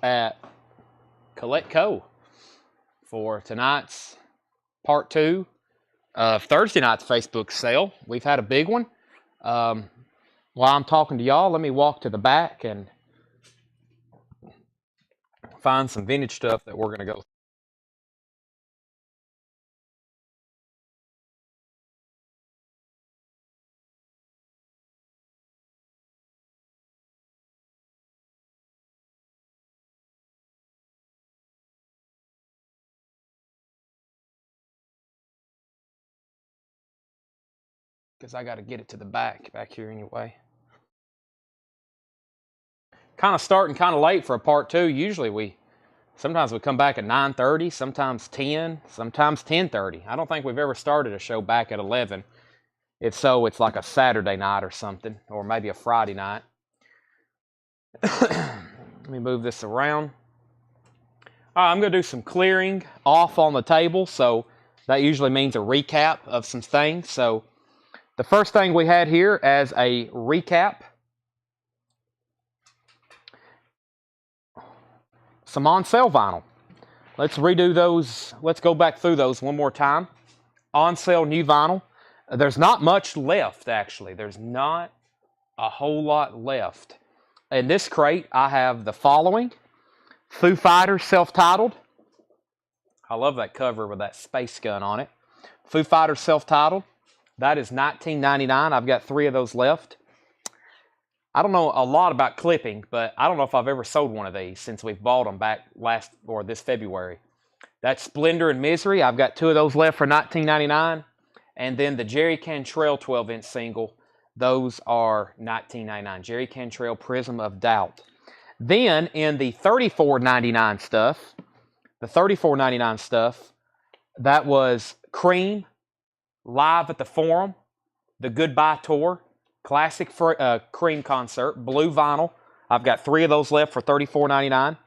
at Collect Co. for tonight's part 2 of Thursday night's Facebook sale. We've had a big one. While I'm talking to y'all, let me walk to the back and find some vintage stuff that we're going to go. Because I got to get it to the back here anyway. Kind of starting kind of late for a part 2. Usually sometimes we come back at 9:30, sometimes 10, sometimes 10:30. I don't think we've ever started a show back at 11. If so, it's like a Saturday night or something, or maybe a Friday night. Let me move this around. All right, I'm going to do some clearing off on the table, so that usually means a recap of some things. So the first thing we had here as a recap, some on sale vinyl. Let's redo those. Let's go back through those one more time. On sale new vinyl. There's not much left, actually. There's not a whole lot left. In this crate, I have the following. Foo Fighters self-titled. I love that cover with that space gun on it. Foo Fighters self-titled. That is $19.99. I've got 3 of those left. I don't know a lot about clipping, but I don't know if I've ever sold one of these since we've bought them back this February. That's Splendor and Misery. I've got 2 of those left for $19.99. And then the Jerry Cantrell 12-inch single. Those are $19.99. Jerry Cantrell Prism of Doubt. Then in the $34.99 stuff, that was Cream, Live at the Forum, the Goodbye Tour, Classic Cream Concert, blue vinyl. I've got 3 of those left for $34.99.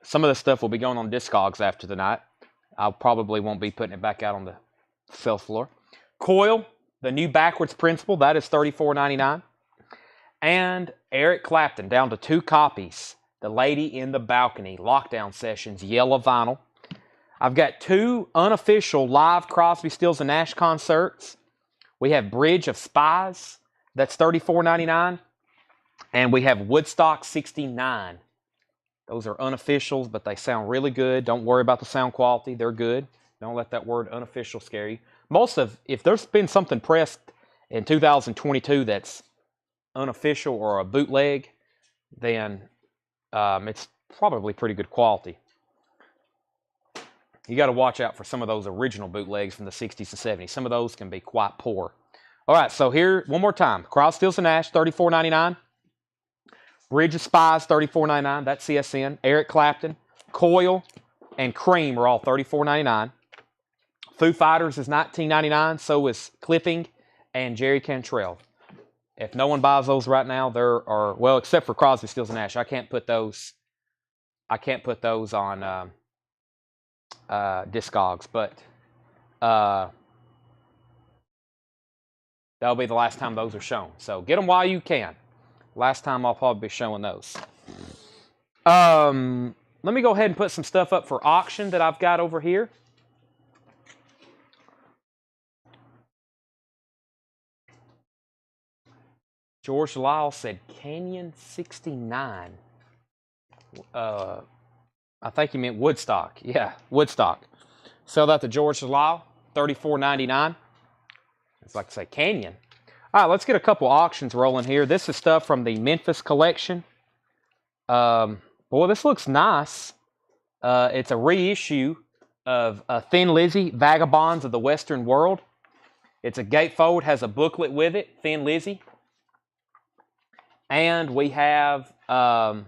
Some of the stuff will be going on Discogs after tonight. I probably won't be putting it back out on the sales floor. Coil, the new Backwards Principle, that is $34.99. And Eric Clapton, down to 2 copies. The Lady in the Balcony, Lockdown Sessions, yellow vinyl. I've got 2 unofficial live Crosby, Stills, and Nash concerts. We have Bridge of Spies, that's $34.99. And we have Woodstock 69. Those are unofficials, but they sound really good. Don't worry about the sound quality. They're good. Don't let that word unofficial scare you. If there's been something pressed in 2022 that's unofficial or a bootleg, then it's probably pretty good quality. You got to watch out for some of those original bootlegs from the 60s and 70s. Some of those can be quite poor. All right, so here, one more time. Crosby, Stills, and Nash, $34.99. Bridge of Spies, $34.99. That's CSN. Eric Clapton, Coil, and Cream are all $34.99. Foo Fighters is $19.99. So is Clipping and Jerry Cantrell. If no one buys those right now, well, except for Crosby, Stills, and Nash. I can't put those on Discogs, but that'll be the last time those are shown. So get them while you can. Last time I'll probably be showing those. Let me go ahead and put some stuff up for auction that I've got over here. George Lyle said Canyon 69. I think he meant Woodstock. Yeah, Woodstock. Sell that to George Lyle, $34.99. It's like to say Canyon. All right, let's get a couple auctions rolling here. This is stuff from the Memphis collection. Boy, this looks nice. It's a reissue of Thin Lizzy, Vagabonds of the Western World. It's a gatefold, has a booklet with it, Thin Lizzy. And we have a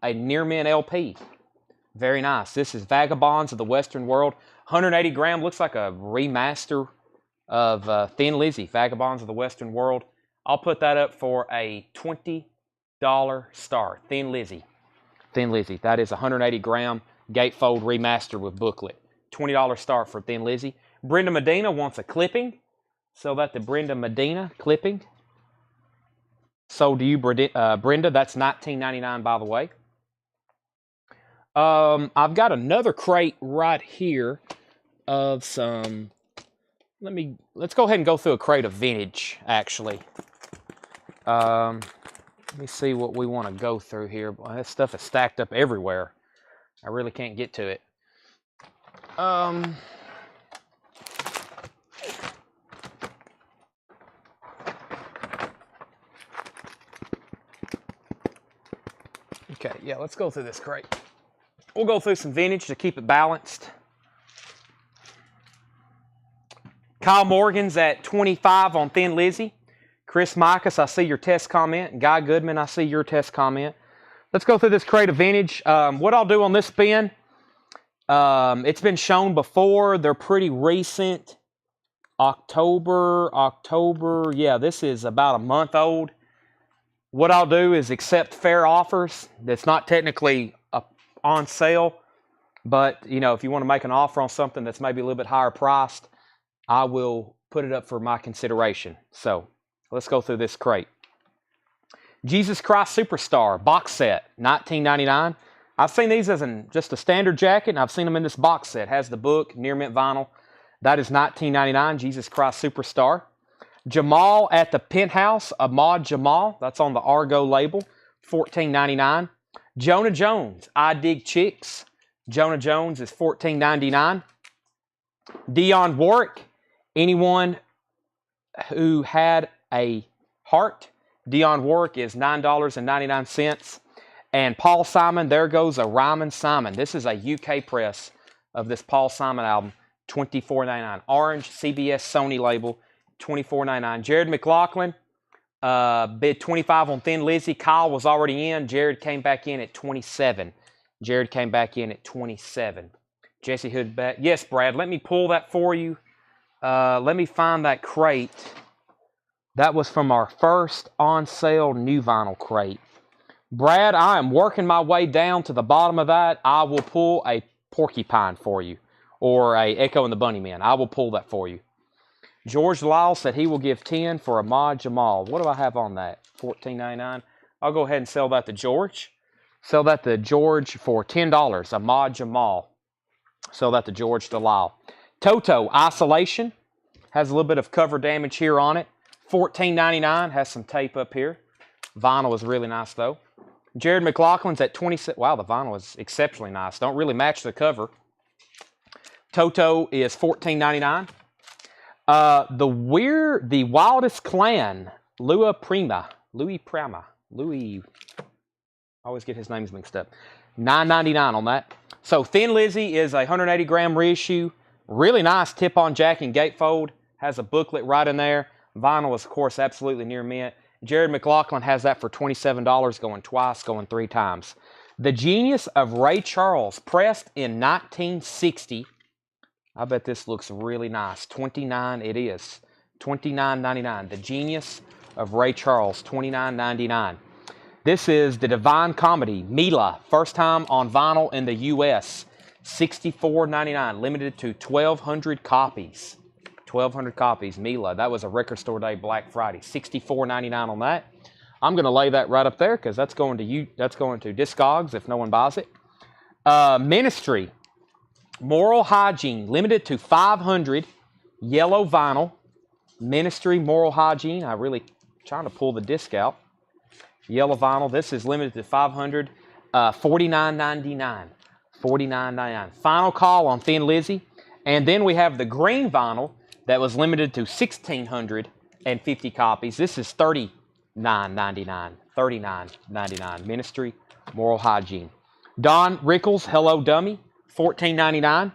Near Men LP. Very nice. This is Vagabonds of the Western World. 180 gram, looks like a remaster of Thin Lizzy, Vagabonds of the Western World. I'll put that up for a $20 start. Thin Lizzy. Thin Lizzy. That is 180 gram gatefold remaster with booklet. $20 start for Thin Lizzy. Brenda Medina wants a clipping. Sell that to Brenda Medina, clipping. Sold to you, Brenda. That's $19.99, by the way. I've got another crate right here of some. Let's go ahead and go through a crate of vintage, actually. Let me see what we want to go through here. Boy, that stuff is stacked up everywhere. I really can't get to it. Okay, yeah, let's go through this crate. We'll go through some vintage to keep it balanced. Kyle Morgan's at 25 on Thin Lizzy. Chris Micus, I see your test comment. Guy Goodman, I see your test comment. Let's go through this crate of vintage. What I'll do on this bin, it's been shown before. They're pretty recent. October, yeah, this is about a month old. What I'll do is accept fair offers. That's not technically on sale, but you know, if you want to make an offer on something that's maybe a little bit higher priced, I will put it up for my consideration. So let's go through this crate. Jesus Christ Superstar box set, $19.99. I've seen these as just a standard jacket, and I've seen them in this box set. It has the book, near mint vinyl. That is $19.99, Jesus Christ Superstar. Jamal at the Penthouse, Ahmad Jamal. That's on the Argo label, $14.99. Jonah Jones, I Dig Chicks. Jonah Jones is $14.99. Dionne Warwick, anyone who had a heart. Dionne Warwick is $9.99. And Paul Simon, there goes a Ryman Simon. This is a UK press of this Paul Simon album, $24.99. Orange, CBS, Sony label, $24.99. Jared McLaughlin, bid 25 on Thin Lizzy. Kyle was already in. Jared came back in at 27. Jared came back in at 27. Jesse Hood back. Yes, Brad, let me pull that for you. Let me find that crate. That was from our first on sale new vinyl crate. Brad, I am working my way down to the bottom of that. I will pull a Porcupine for you, or a Echo and the Bunnymen. I will pull that for you. George Lyle said he will give 10 for Ahmad Jamal. What do I have on that? $14.99. I'll go ahead and sell that to George. Sell that to George for $10. Ahmad Jamal. Sell that to George Delisle. Toto Isolation. Has a little bit of cover damage here on it. $14.99. Has some tape up here. Vinyl is really nice though. Jared McLaughlin's at 26. Wow, the vinyl is exceptionally nice. Don't really match the cover. Toto is $14.99. The Wildest Clan, Louis Prima. I always get his names mixed up. $9.99 on that. So Thin Lizzy is a 180 gram reissue. Really nice tip-on jack and gatefold. Has a booklet right in there. Vinyl is, of course, absolutely near mint. Jared McLaughlin has that for $27, going twice, going 3 times. The Genius of Ray Charles, pressed in 1960. I bet this looks really nice. $29 it is. $29.99. The Genius of Ray Charles, $29.99. This is the Divine Comedy, Mila, first time on vinyl in the U.S. $64.99, limited to 1,200 copies. 1,200 copies, Mila. That was a Record Store Day Black Friday. $64.99 on that. I'm going to lay that right up there because that's going to Discogs if no one buys it. Ministry, Moral Hygiene, limited to 500, yellow vinyl. Ministry, Moral Hygiene. I really trying to pull the disc out. Yellow vinyl. This is limited to 500. $49.99. $49.99. Final call on Thin Lizzy. And then we have the green vinyl that was limited to 1,650 copies. This is $39.99. $39.99. Ministry, Moral Hygiene. Don Rickles, Hello Dummy, $14.99.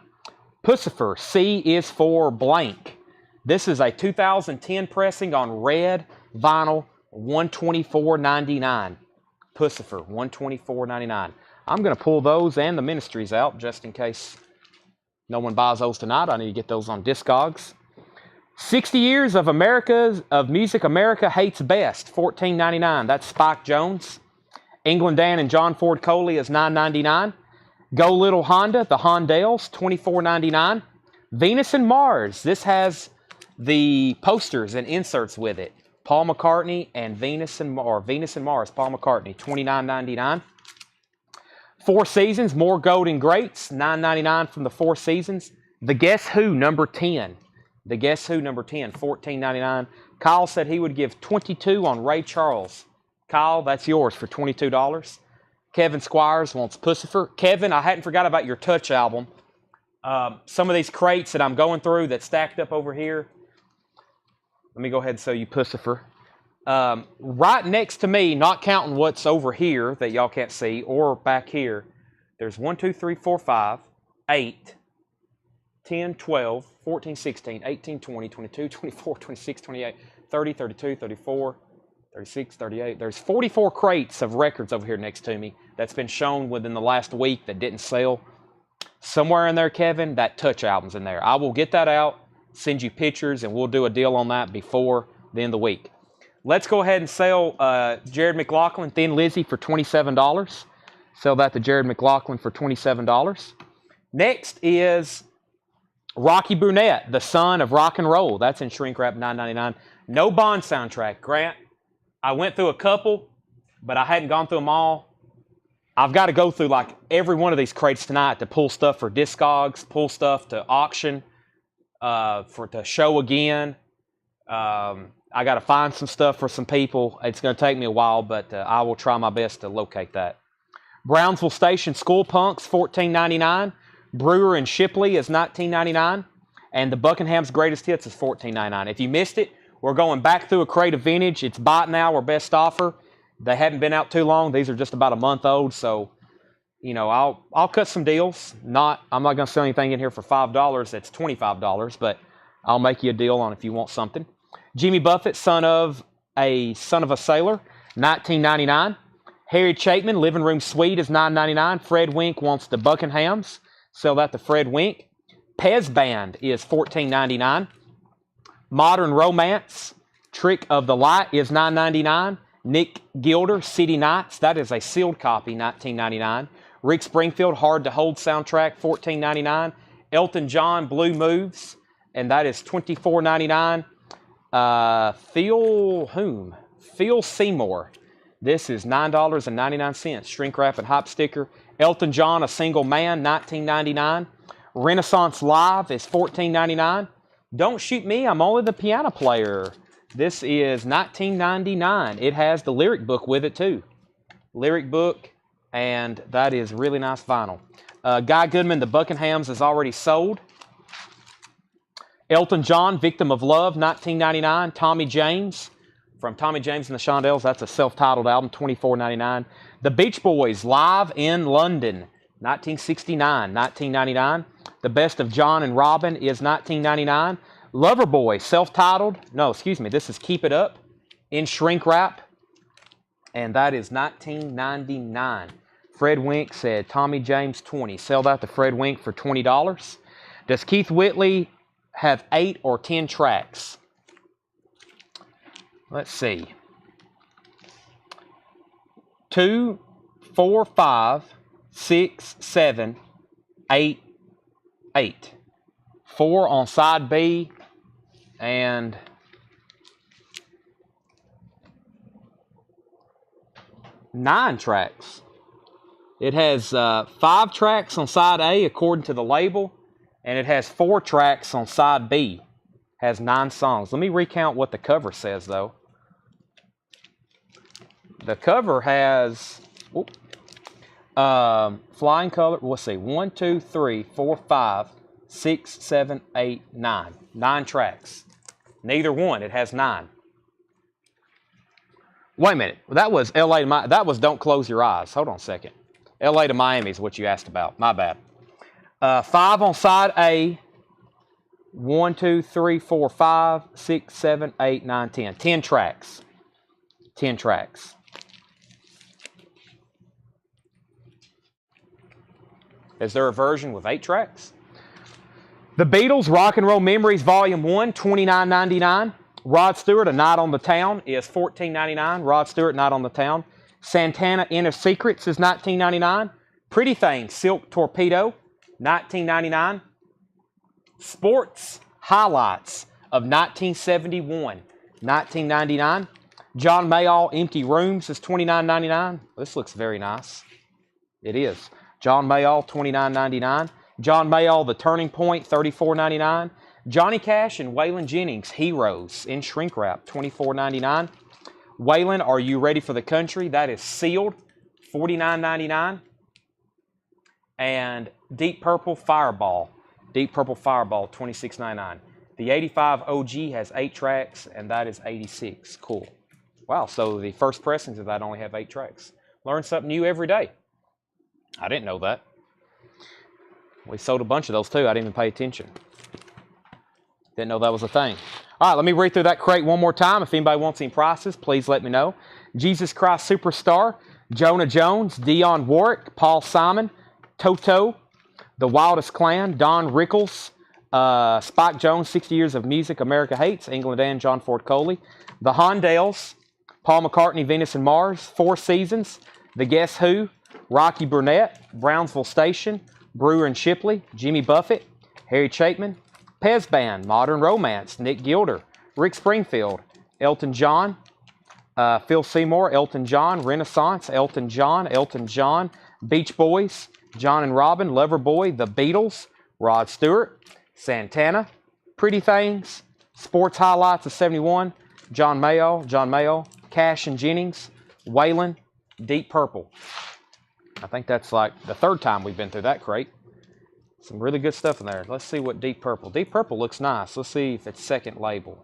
Pussifer, C is for blank. This is a 2010 pressing on red vinyl, $124.99. Pussifer, $124.99. I'm going to pull those and the Ministries out just in case no one buys those tonight. I need to get those on Discogs. 60 Years of Music America Hates Best, $14.99. That's Spike Jones. England Dan and John Ford Coley is $9.99. Go Little Honda, the Hondales, $24.99. Venus and Mars. This has the posters and inserts with it. Paul McCartney and Venus and Mars. Paul McCartney, $29.99. Four Seasons, more Golden Greats, $9.99 from the Four Seasons. The Guess Who, number 10. The Guess Who, number 10, $14.99. Kyle said he would give 22 on Ray Charles. Kyle, that's yours for $22. Kevin Squires wants Pussifer. Kevin, I hadn't forgot about your Touch album. Some of these crates that I'm going through that stacked up over here. Let me go ahead and show you Pussifer. Right next to me, not counting what's over here that y'all can't see, or back here, there's 1, 2, 3, 4, 5, 8, 10, 12, 14, 16, 18, 20, 22, 24, 26, 28, 30, 32, 34, 36, 38. There's 44 crates of records over here next to me that's been shown within the last week that didn't sell. Somewhere in there, Kevin, that Touch album's in there. I will get that out, send you pictures, and we'll do a deal on that before the end of the week. Let's go ahead and sell Jared McLaughlin, Thin Lizzy, for $27. Sell that to Jared McLaughlin for $27. Next is Rocky Brunette, the son of rock and roll. That's in shrink wrap, $9.99. No Bond soundtrack. Grant, I went through a couple, but I hadn't gone through them all. I've got to go through like every one of these crates tonight to pull stuff for Discogs, pull stuff to auction, to show again. I got to find some stuff for some people. It's going to take me a while, but I will try my best to locate that. Brownsville Station School Punks, $14.99. Brewer and Shipley is $19.99. And the Buckingham's Greatest Hits is $14.99. If you missed it, we're going back through a crate of vintage. It's bought now or best offer. They haven't been out too long. These are just about a month old, so you know I'll cut some deals. I'm not going to sell anything in here for $5. That's $25, but I'll make you a deal on if you want something. Jimmy Buffett, son of a sailor, $19.99. Harry Chapman, Living Room Suite is $9.99. Fred Wink wants the Buckinghams. Sell that to Fred Wink. Pez Band is $14.99. Modern Romance, Trick of the Light is $9.99. Nick Gilder, City Nights, that is a sealed copy, $19.99. Rick Springfield, Hard to Hold soundtrack, $14.99. Elton John, Blue Moves, and that is $24.99. Phil Seymour, this is $9.99. Shrink wrap and hop sticker. Elton John, A Single Man, $19.99. Renaissance Live is $14.99. Don't Shoot Me, I'm Only the Piano Player. This is $19.99. It has the lyric book with it too. Lyric book, and that is really nice vinyl. Guy Goodman, The Buckinghams, is already sold. Elton John, Victim of Love, $19.99. Tommy James, from Tommy James and the Shondells, that's a self-titled album, $24.99. The Beach Boys, Live in London, 1969, $19.99. The Best of John and Robin is $19.99. Loverboy, self-titled, this is Keep It Up, in shrink wrap, and that is $19.99. Fred Wink said Tommy James 20. Sell that to Fred Wink for $20. Does Keith Whitley have 8 or 10 tracks? Let's see. 2, 4, 5, 6, 7, 8, 8. 4 on side B, and 9 tracks. It has 5 tracks on side A according to the label, and it has 4 tracks on side B. Has 9 songs. Let me recount what the cover says though. The cover has flying color. Let's see, 1, 2, 3, 4, 5, 6, 7, 8, 9. 9 tracks. Neither one. It has 9. Wait a minute. That was LA to that was Don't Close Your Eyes. Hold on a second. LA to Miami is what you asked about. My bad. 5 on side A. 1, 2, 3, 4, 5, 6, 7, 8, 9, 10. 10 tracks. 10 tracks. Is there a version with 8 tracks? The Beatles, Rock and Roll Memories, Volume 1, $29.99. Rod Stewart, A Night on the Town, is $14.99. Rod Stewart, Night on the Town. Santana, Inner Secrets, is $19.99. Pretty Things, Silk Torpedo, $19.99. Sports Highlights of 1971, $19.99. John Mayall, Empty Rooms, is $29.99. This looks very nice. It is. John Mayall, $29.99. John Mayall, The Turning Point, $34.99. Johnny Cash and Waylon Jennings, Heroes, in shrink wrap, $24.99. Waylon, Are You Ready for the Country? That is sealed, $49.99. And Deep Purple Fireball, $26.99. The 85 OG has 8 tracks, and that is 86. Cool. Wow, so the first pressings of that only have 8 tracks. Learn something new every day. I didn't know that. We sold a bunch of those too. I didn't even pay attention. Didn't know that was a thing. All right, let me read through that crate one more time. If anybody wants any prices, please let me know. Jesus Christ Superstar, Jonah Jones, Dionne Warwick, Paul Simon, Toto, The Wildest Clan, Don Rickles, Spike Jones, 60 Years of Music America Hates, England and John Ford Coley, The Hondales, Paul McCartney, Venus and Mars, Four Seasons, The Guess Who, Rocky Burnett, Brownsville Station, Brewer and Shipley, Jimmy Buffett, Harry Chapman, Pez Band, Modern Romance, Nick Gilder, Rick Springfield, Elton John, Phil Seymour, Elton John, Renaissance, Elton John, Beach Boys, John and Robin, Loverboy, The Beatles, Rod Stewart, Santana, Pretty Things, Sports Highlights of 71, John Mayall, Cash and Jennings, Waylon, Deep Purple. I think that's like the 3rd time we've been through that crate. Some really good stuff in there. Let's see what Deep Purple. Deep Purple looks nice. Let's see if it's second label.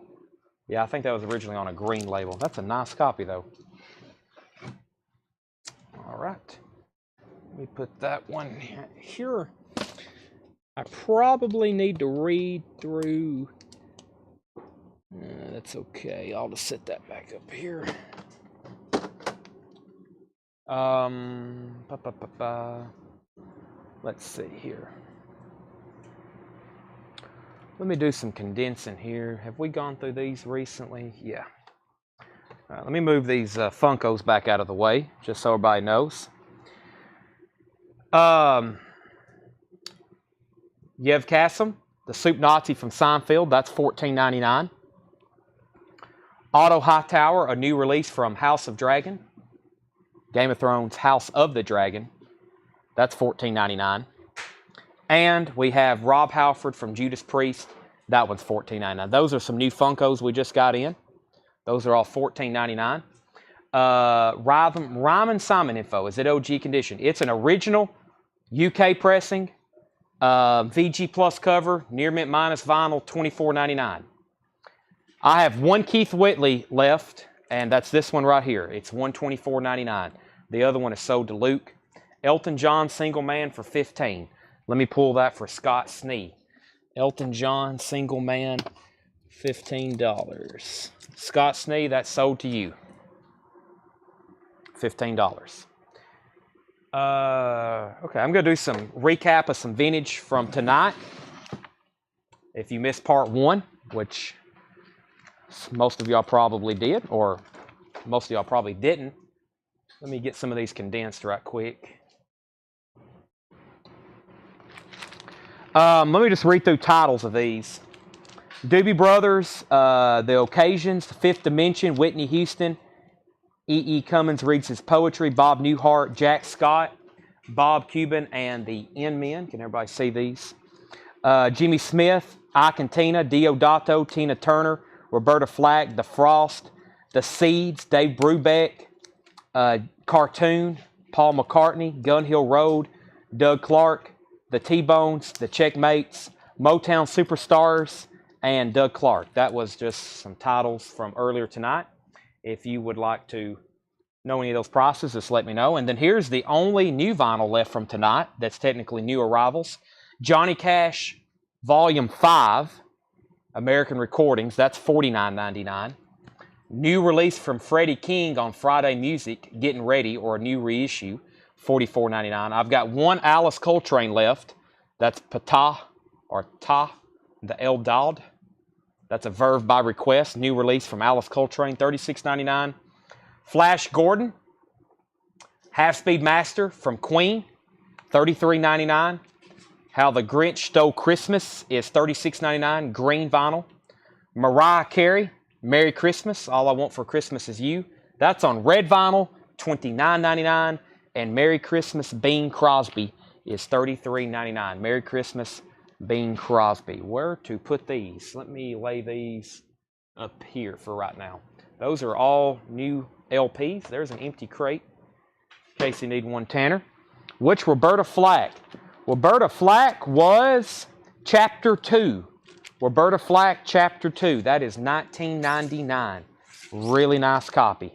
Yeah, I think that was originally on a green label. That's a nice copy, though. All right. Let me put that one here. I probably need to read through. That's okay. I'll just set that back up here. Let's see here. Let me do some condensing here. Have we gone through these recently? Yeah. All right, let me move these Funkos back out of the way, just so everybody knows. Yev Kassem, the Soup Nazi from Seinfeld, that's $14.99. Otto Hightower, a new release from House of Dragon. Game of Thrones, House of the Dragon. That's $14.99. And we have Rob Halford from Judas Priest. That one's $14.99. Those are some new Funkos we just got in. Those are all $14.99. Ryman Simon info. Is it OG condition? It's an original UK pressing. VG Plus cover. Near mint minus vinyl. $24.99. I have one Keith Whitley left. And that's this one right here. It's $124.99. The other one is sold to Luke. Elton John Single Man for $15. Let me pull that for Scott Snee. Elton John Single Man, $15. Scott Snee, that's sold to you. $15. Okay, I'm going to do some recap of some vintage from tonight. If you missed part 1, which most of y'all probably did, or most of y'all probably didn't. Let me get some of these condensed right quick. Let me just read through titles of these. Doobie Brothers, The Occasions, The Fifth Dimension, Whitney Houston, E.E. Cummins reads his poetry, Bob Newhart, Jack Scott, Bob Cuban, and the N-Men. Can everybody see these? Jimmy Smith, Ike and Tina, Deodato, Tina Turner, Roberta Flack, The Frost, The Seeds, Dave Brubeck, Cartoon, Paul McCartney, Gun Hill Road, Doug Clark, The T-Bones, The Checkmates, Motown Superstars, and Doug Clark. That was just some titles from earlier tonight. If you would like to know any of those prices, just let me know. And then here's the only new vinyl left from tonight that's technically new arrivals. Johnny Cash, Volume 5, American Recordings. That's $49.99. New release from Freddie King on Friday Music, Getting Ready, or a new reissue, $44.99. I've got one Alice Coltrane left. That's Patah, or Ta, the El Dad. That's a Verve by Request, new release from Alice Coltrane, $36.99. Flash Gordon, Half Speed Master from Queen, $33.99. How the Grinch Stole Christmas is $36.99, green vinyl. Mariah Carey, Merry Christmas, All I Want for Christmas Is You. That's on red vinyl, $29.99. And Merry Christmas Bing Crosby is $33.99. Merry Christmas Bing Crosby. Where to put these? Let me lay these up here for right now. Those are all new LPs. There's an empty crate in case you need one, Tanner. Which Roberta Flack? Roberta Flack was Chapter 2. Roberta Flack, Chapter 2. That is $19.99. Really nice copy.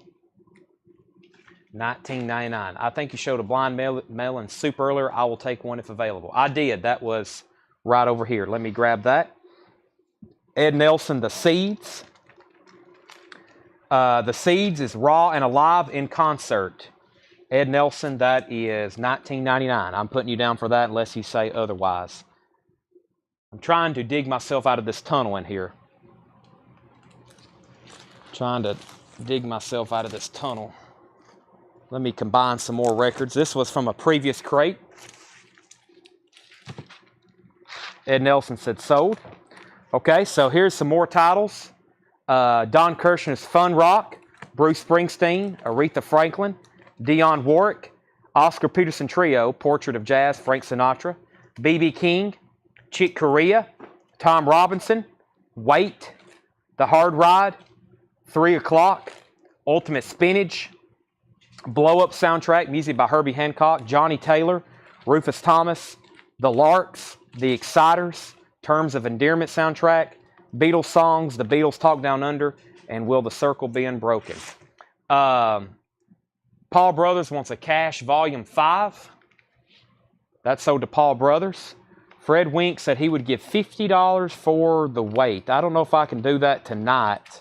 $19.99. I think you showed a blind melon soup earlier. I will take one if available. I did. That was right over here. Let me grab that. Ed Nelson, The Seeds. The Seeds is Raw and Alive in Concert. Ed Nelson, that is $19.99. I'm putting you down for that unless you say otherwise. I'm trying to dig myself out of this tunnel in here. Trying to dig myself out of this tunnel. Let me combine some more records. This was from a previous crate. Ed Nelson said sold. Okay, so here's some more titles. Don Kirshner's Fun Rock, Bruce Springsteen, Aretha Franklin, Dionne Warwick, Oscar Peterson Trio, Portrait of Jazz, Frank Sinatra, B.B. King, Chick Corea, Tom Robinson, Wait, The Hard Ride, 3 O'Clock, Ultimate Spinach, Blow Up soundtrack, music by Herbie Hancock, Johnny Taylor, Rufus Thomas, The Larks, The Exciters, Terms of Endearment soundtrack, Beatles songs, The Beatles Talk Down Under, and Will the Circle Be Unbroken. Paul Brothers wants a Cash Volume 5. That's sold to Paul Brothers. Fred Wink said he would give $50 for The Wait. I don't know if I can do that tonight.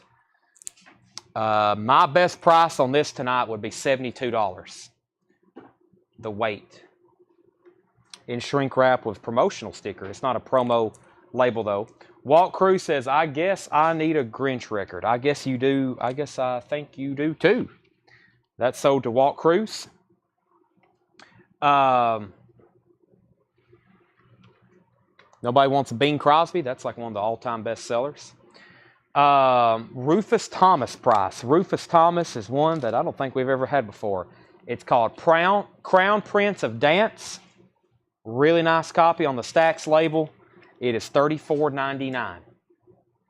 My best price on this tonight would be $72. The Wait. In shrink wrap with promotional sticker. It's not a promo label though. Walt Cruz says, I guess I need a Grinch record. I guess you do. I guess I think you do too. That's sold to Walt Cruz. Nobody wants a Bing Crosby. That's like one of the all-time best sellers. Rufus Thomas price. Rufus Thomas is one that I don't think we've ever had before. It's called Crown Prince of Dance. Really nice copy on the Stax label. It is $34.99.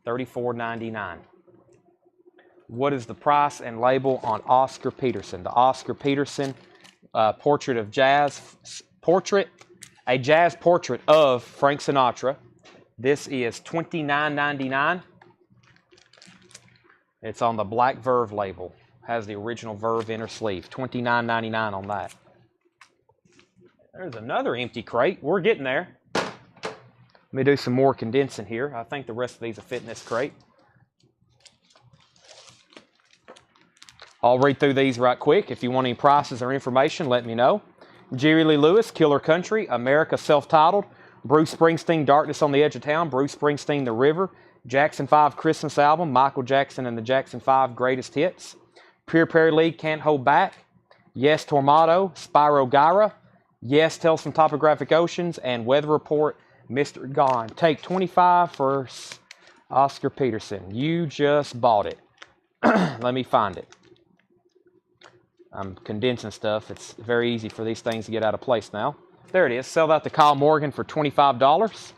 $34.99. What is the price and label on Oscar Peterson? The Oscar Peterson Portrait of Jazz portrait, a jazz portrait of Frank Sinatra. This is $29.99. It's on the black Verve label. Has the original Verve inner sleeve. $29.99 on that. There's another empty crate. We're getting there. Let me do some more condensing here. I think the rest of these will fit in this crate. I'll read through these right quick. If you want any prices or information, let me know. Jerry Lee Lewis, Killer Country, America Self-Titled, Bruce Springsteen, Darkness on the Edge of Town, Bruce Springsteen, The River, Jackson 5 Christmas Album, Michael Jackson and the Jackson 5 Greatest Hits, Pure Prairie League, Can't Hold Back, Yes Tornado, Spyro Gyra, Yes Tales from Topographic Oceans, and Weather Report, Mr. Gone. Take 25 for Oscar Peterson. You just bought it. Let me find it. I'm condensing stuff. It's very easy for these things to get out of place now. There it is. Sell that to Kyle Morgan for $25.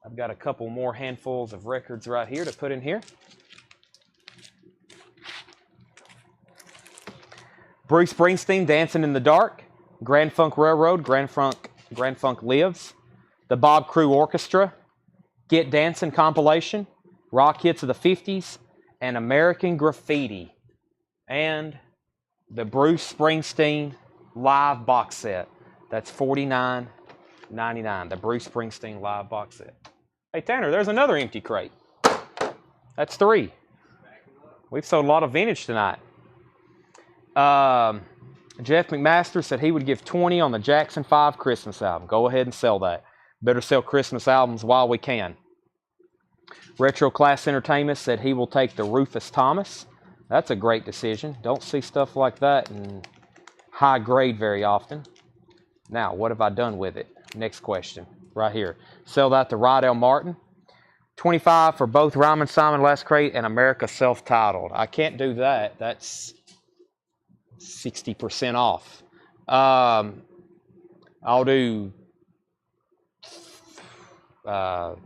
I've got a couple more handfuls of records right here to put in here. Bruce Springsteen, Dancing in the Dark, Grand Funk Railroad, Grand Funk Lives, the Bob Crew Orchestra, Get Dancing compilation, Rock Hits of the 50s, and American Graffiti, and the Bruce Springsteen live box set. That's $49.99, the Bruce Springsteen live box set. Hey, Tanner, there's another empty crate. That's 3. We've sold a lot of vintage tonight. Jeff McMaster said he would give $20 on the Jackson 5 Christmas album. Go ahead and sell that. Better sell Christmas albums while we can. Retro Class Entertainment said he will take the Rufus Thomas. That's a great decision. Don't see stuff like that in high grade very often. Now, what have I done with it? Next question, right here. Sell that to Rydell Martin. $25 for both Ryman Simon Last Crate and America Self-Titled. I can't do that. That's 60% off. I'll do I'll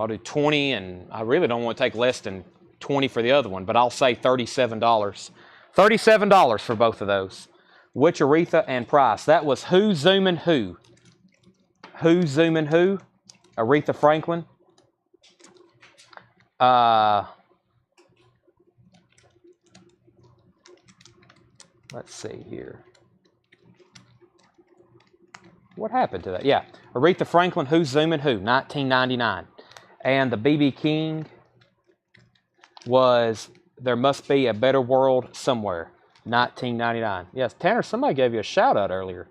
do 20, and I really don't want to take less than 20 for the other one, but I'll say $37. $37 for both of those. Which Aretha and price? That was Who Zooming Who? Who Zooming Who? Aretha Franklin. Let's see here. What happened to that? Yeah, Aretha Franklin, Who's Zooming Who, 1999. And the B.B. King was There Must Be a Better World Somewhere, 1999. Yes, Tanner, somebody gave you a shout out earlier.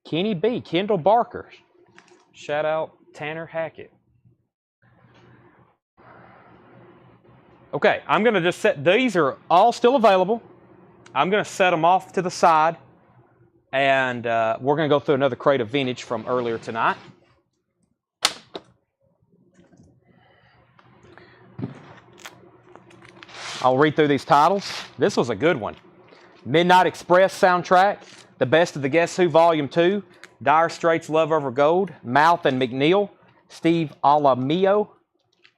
Kenny B, Kendall Barker. Shout out Tanner Hackett. Okay, I'm going to just set, these are all still available. I'm going to set them off to the side, and we're going to go through another crate of vintage from earlier tonight. I'll read through these titles. This was a good one. Midnight Express soundtrack, The Best of the Guess Who Volume 2, Dire Straits' Love Over Gold, Mouth and McNeil, Steve Alamillo.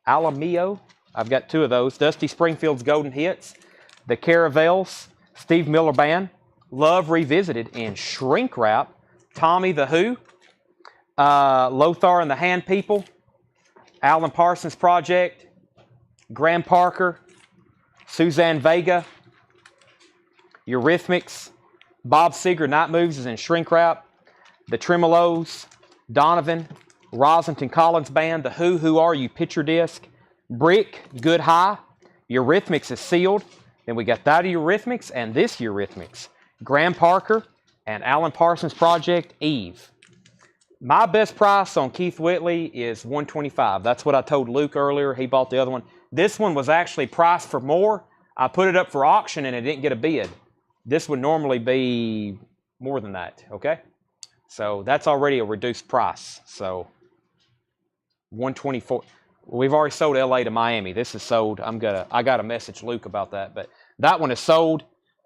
I've got two of those. Dusty Springfield's Golden Hits, The Caravels, Steve Miller Band, Love Revisited in Shrink Wrap, Tommy the Who, Lothar and the Hand People, Alan Parsons Project, Graham Parker, Suzanne Vega, Eurythmics, Bob Seger, Night Moves is in Shrink Wrap, The Tremolos, Donovan, Roslington Collins Band, The Who Are You Picture Disc, Brick, Good High, Eurythmics is sealed. Then we got that Eurythmics and this Eurythmics. Graham Parker and Alan Parsons Project, Eve. My best price on Keith Whitley is $125. That's what I told Luke earlier. He bought the other one. This one was actually priced for more. I put it up for auction and it didn't get a bid. This would normally be more than that, okay? So that's already a reduced price. So $124. We've already sold LA to Miami. This is sold. I got to message Luke about that, but that one is sold,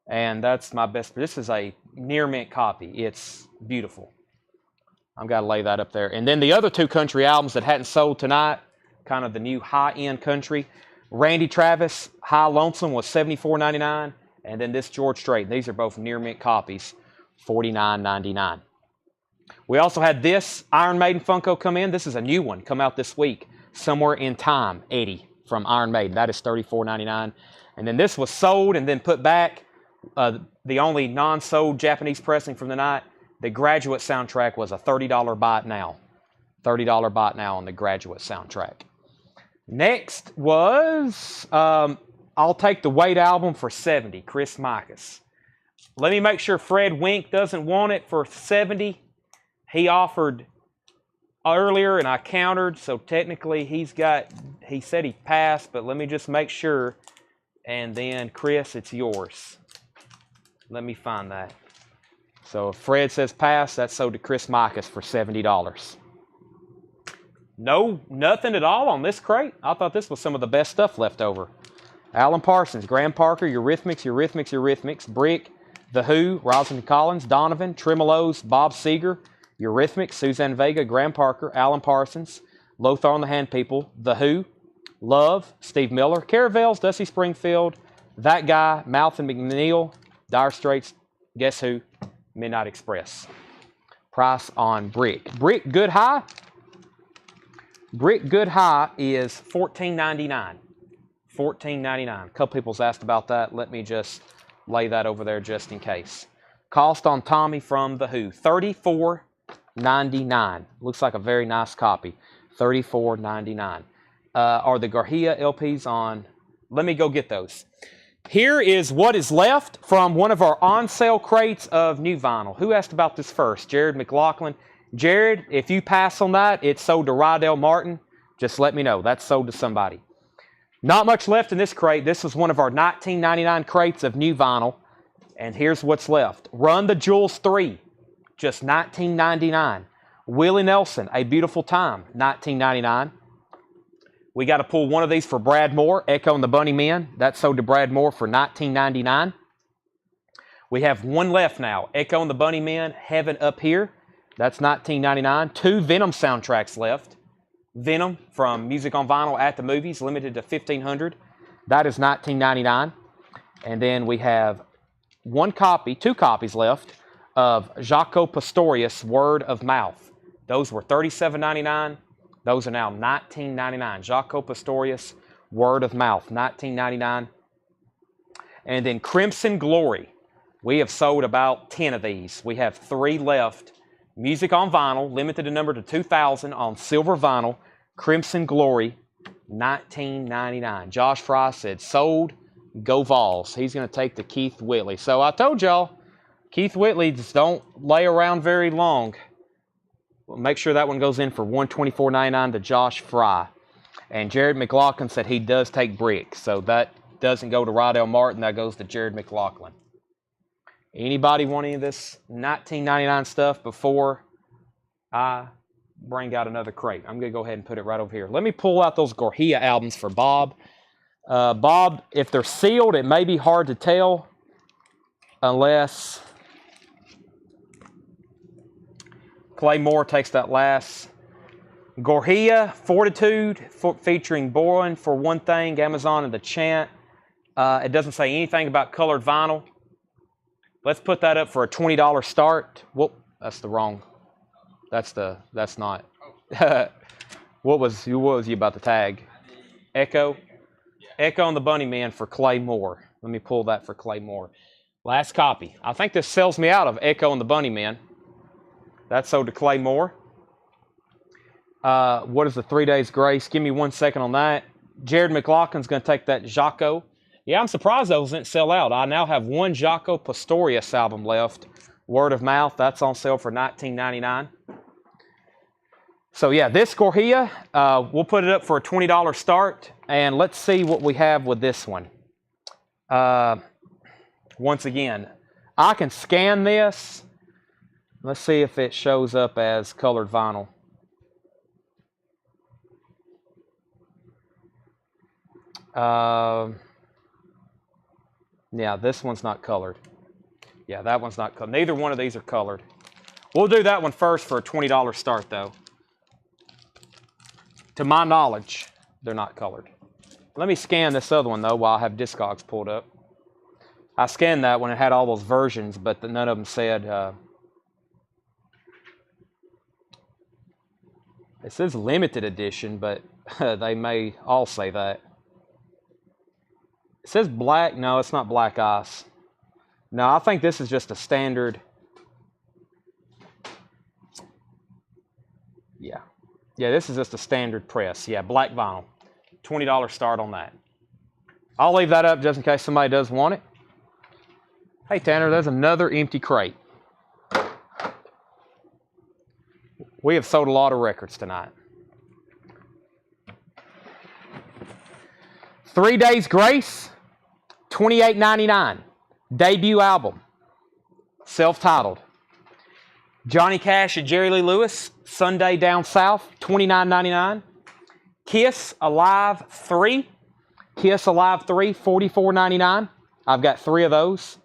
and that's my best. This is a near mint copy. It's beautiful. I've got to lay that up there. And then the other two country albums that hadn't sold tonight, kind of the new high-end country. Randy Travis, High Lonesome was $74.99, and then this George Strait. These are both near mint copies, $49.99. We also had this Iron Maiden Funko come in. This is a new one, come out this week. Somewhere in Time, Eddie from Iron Maiden. That is $34.99. And then this was sold and then put back. The only non-sold Japanese pressing from the night. The Graduate soundtrack was a $30 buy it now. $30 buy it now on the Graduate soundtrack. Next was I'll Take the Weight album for $70, Chris Mikas. Let me make sure Fred Wink doesn't want it for $70. He offered earlier and I countered, so technically he said he passed, but let me just make sure. And then Chris, it's yours. Let me find that. So if Fred says pass, that's sold to Chris Mikas for $70. No, nothing at all on this crate. I thought this was some of the best stuff left over. Alan Parsons, Graham Parker, Eurythmics, Brick, The Who, Roslington Collins, Donovan, Tremolos, Bob Seger, Eurythmics, Suzanne Vega, Graham Parker, Alan Parsons, Lothar and the Hand People, The Who, Love, Steve Miller, Caravels, Dusty Springfield, That Guy, Mouth and McNeil, Dire Straits, Guess Who, Midnight Express. Price on Brick. Brick Good High. Brick Good High is $14.99. $14.99. A couple people's asked about that. Let me just lay that over there just in case. Cost on Tommy from The Who, $34.99. Looks like a very nice copy. $34.99. Are the Garcia LPs on? Let me go get those. Here is what is left from one of our on-sale crates of new vinyl. Who asked about this first? Jared McLaughlin. Jared, if you pass on that, it's sold to Rydell Martin. Just let me know. That's sold to somebody. Not much left in this crate. This was one of our $19.99 crates of new vinyl. And here's what's left. Run the Jewels 3, just $19.99. Willie Nelson, A Beautiful Time, $19.99. We got to pull one of these for Brad Moore, Echo and the Bunny Men. That sold to Brad Moore for $19.99. We have one left now. Echo and the Bunnymen, Heaven Up Here. That's $19.99. 2 Venom soundtracks left. Venom from Music on Vinyl at the Movies, limited to 1,500. That is $19.99. And then we have 2 copies left of Jaco Pastorius, Word of Mouth. Those were $37.99. Those are now $19.99. Jaco Pastorius, Word of Mouth, $19.99. And then Crimson Glory. We have sold about 10 of these. We have 3 left. Music on Vinyl, limited to number to 2,000 on silver vinyl. Crimson Glory, $19.99. Josh Fry said, sold, go Vols. He's going to take the Keith Whitley. So I told y'all, Keith Whitleys don't lay around very long. Well, make sure that one goes in for $124.99 to Josh Fry. And Jared McLaughlin said he does take bricks. So that doesn't go to Rydell Martin. That goes to Jared McLaughlin. Anybody want any of this $19.99 stuff before I bring out another crate? I'm going to go ahead and put it right over here. Let me pull out those Gorhia albums for Bob. Bob, if they're sealed, it may be hard to tell unless Clay Moore takes that last. Gorhia, Fortitude, featuring Born for One Thing, Amazon and The Chant. It doesn't say anything about colored vinyl. Let's put that up for a $20 start. Whoop, that's the wrong. That's not. What was you about to tag? Echo? Echo and the Bunnymen for Clay Moore. Let me pull that for Clay Moore. Last copy. I think this sells me out of Echo and the Bunnymen. That's sold to Clay Moore. What is the 3 Days Grace? Give me 1 second on that. Jared McLaughlin's going to take that Jaco. Yeah, I'm surprised those didn't sell out. I now have 1 Jaco Pastorius album left. Word of Mouth. That's on sale for $19.99. So yeah, this Gorhia, we'll put it up for a $20 start. And let's see what we have with this one. Once again, I can scan this. Let's see if it shows up as colored vinyl. Yeah, this one's not colored. Yeah, that one's not colored. Neither one of these are colored. We'll do that one first for a $20 start, though. To my knowledge, they're not colored. Let me scan this other one, though, while I have Discogs pulled up. I scanned that when it had all those versions, but none of them said... it says limited edition, but they may all say that. It says black. No, it's not Black Ice. No, I think this is just a standard. Yeah. Yeah, this is just a standard press. Yeah, black vinyl. $20 start on that. I'll leave that up just in case somebody does want it. Hey, Tanner, there's another empty crate. We have sold a lot of records tonight. 3 Days Grace, $28.99. Debut album, self-titled. Johnny Cash and Jerry Lee Lewis, Sunday Down South, $29.99. Kiss Alive 3, Kiss Alive 3, $44.99. I've got 3 of those.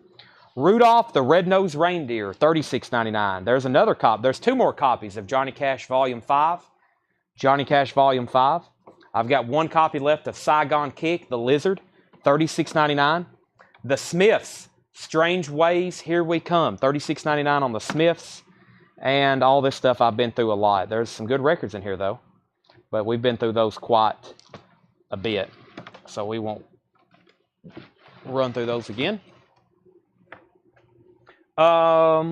Rudolph the Red-Nosed Reindeer, $36.99. There's another copy. There's 2 more copies of Johnny Cash Volume 5. Johnny Cash Volume 5. I've got 1 copy left of Saigon Kick, The Lizard, $36.99. The Smiths, Strange Ways, Here We Come, $36.99 on the Smiths. And all this stuff I've been through a lot. There's some good records in here, though. But we've been through those quite a bit. So we won't run through those again. I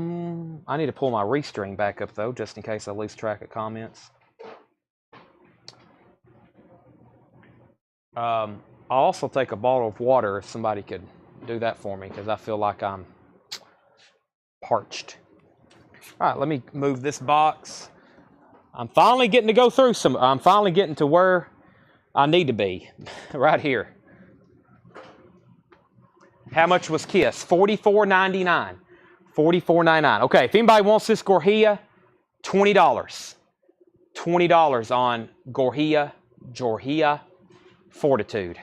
need to pull my restream back up, though, just in case I lose track of comments. I'll also take a bottle of water if somebody could do that for me, because I feel like I'm parched. All right, let me move this box. I'm finally getting to go through some. I'm finally getting to where I need to be, right here. How much was Kiss? $44.99. $44.99. Okay, if anybody wants this Gorhia, $20. $20 on Gorhia Fortitude.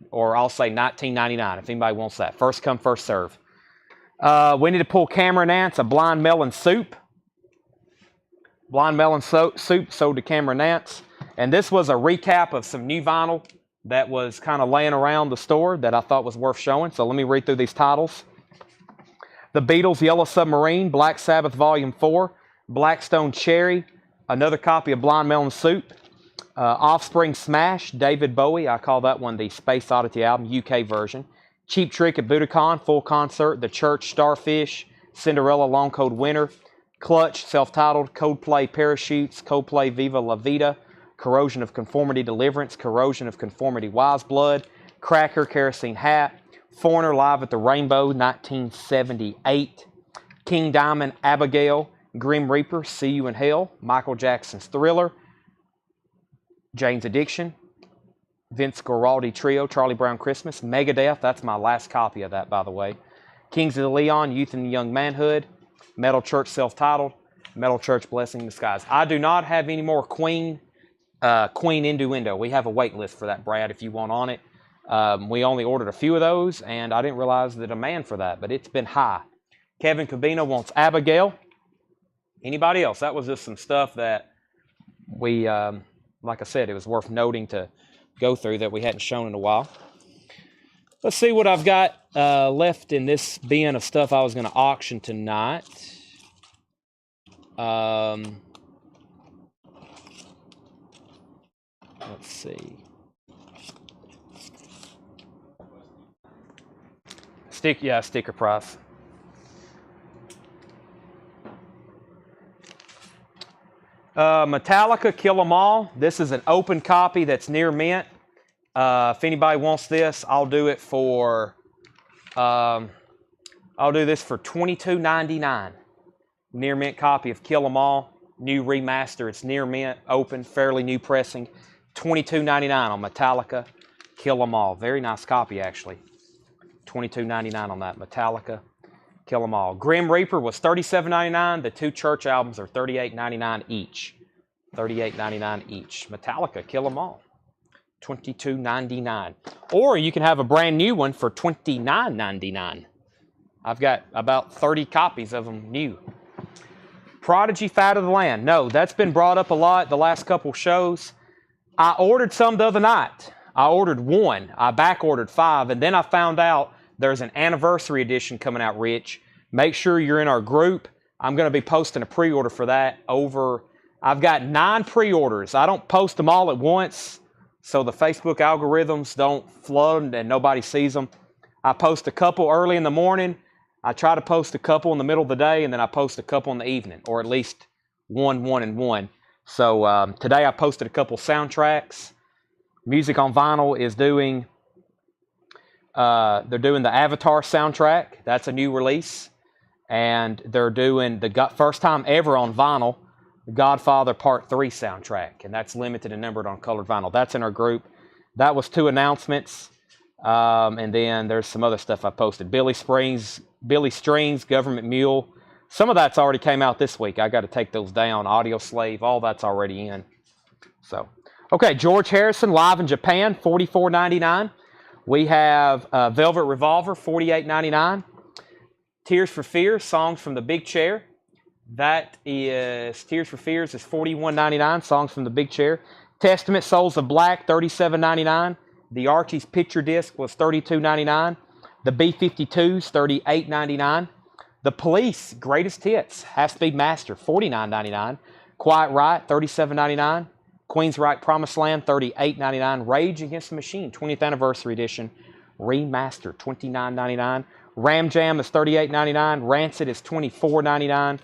Or I'll say $19.99 if anybody wants that. First come, first serve. We need to pull Cameron Nance a blind melon soup. Blind melon soup sold to Cameron Nance. And this was a recap of some new vinyl that was kind of laying around the store that I thought was worth showing. So let me read through these titles. The Beatles' Yellow Submarine, Black Sabbath Volume 4, Blackstone Cherry, another copy of Blind Melon Soup, Offspring Smash, David Bowie, I call that one the Space Oddity album, UK version, Cheap Trick at Budokan, full concert, The Church, Starfish, Cinderella, Long Cold Winter, Clutch, self-titled, Coldplay Parachutes, Coldplay Viva La Vida, Corrosion of Conformity Deliverance, Corrosion of Conformity Wise Blood, Cracker, Kerosene Hat, Foreigner Live at the Rainbow, 1978, King Diamond, Abigail, Grim Reaper, See You in Hell, Michael Jackson's Thriller, Jane's Addiction, Vince Guaraldi Trio, Charlie Brown Christmas, Megadeth, that's my last copy of that, by the way, Kings of the Leon, Youth and Young Manhood, Metal Church self-titled, Metal Church Blessing in Disguise. I do not have any more Queen Innuendo. We have a wait list for that, Brad, if you want on it. We only ordered a few of those, and I didn't realize the demand for that, but it's been high. Kevin Cabino wants Abigail. Anybody else? That was just some stuff that we, like I said, it was worth noting to go through that we hadn't shown in a while. Let's see what I've got left in this bin of stuff I was going to auction tonight. Let's see. Sticker price. Metallica, Kill 'Em All. This is an open copy that's near mint. If anybody wants this, I'll do it for. I'll do this for $22.99. Near mint copy of Kill 'Em All, new remaster. It's near mint, open, fairly new pressing. $22.99 on Metallica, Kill 'Em All. Very nice copy, actually. $22.99 on that. Metallica, Kill 'Em All. Grim Reaper was $37.99. The two Church albums are $38.99 each. $38.99 each. Metallica, Kill 'Em All. $22.99. Or you can have a brand new one for $29.99. I've got about 30 copies of them new. Prodigy, Fat of the Land. No, that's been brought up a lot the last couple shows. I ordered some the other night. I ordered one. I back ordered 5, and then I found out there's an anniversary edition coming out, Rich. Make sure you're in our group. I'm going to be posting a pre-order for that over. I've got 9 pre-orders. I don't post them all at once, so the Facebook algorithms don't flood and nobody sees them. I post a couple early in the morning. I try to post a couple in the middle of the day, and then I post a couple in the evening, or at least one, and one. So today I posted a couple soundtracks. Music on Vinyl is doing, they're doing the Avatar soundtrack. That's a new release. And they're doing the first time ever on vinyl, the Godfather Part 3 soundtrack. And that's limited and numbered on colored vinyl. That's in our group. That was 2 announcements. And then there's some other stuff I posted. Billy Strings, Government Mule. Some of that's already came out this week. I got to take those down. Audio Slave, all that's already in. So, okay, George Harrison, Live in Japan, $44.99. We have Velvet Revolver, $48.99. Tears for Fears, Songs from the Big Chair. That is, Tears for Fears is $41.99, Songs from the Big Chair. Testament, Souls of Black, $37.99. The Archie's picture disc was $32.99. The B-52s, $38.99. The Police, Greatest Hits, Half-Speed Master, $49.99. Quiet Riot, $37.99. Queensryche Promised Land, $38.99. Rage Against the Machine, 20th Anniversary Edition, Remastered, $29.99. Ram Jam is $38.99. Rancid is $24.99.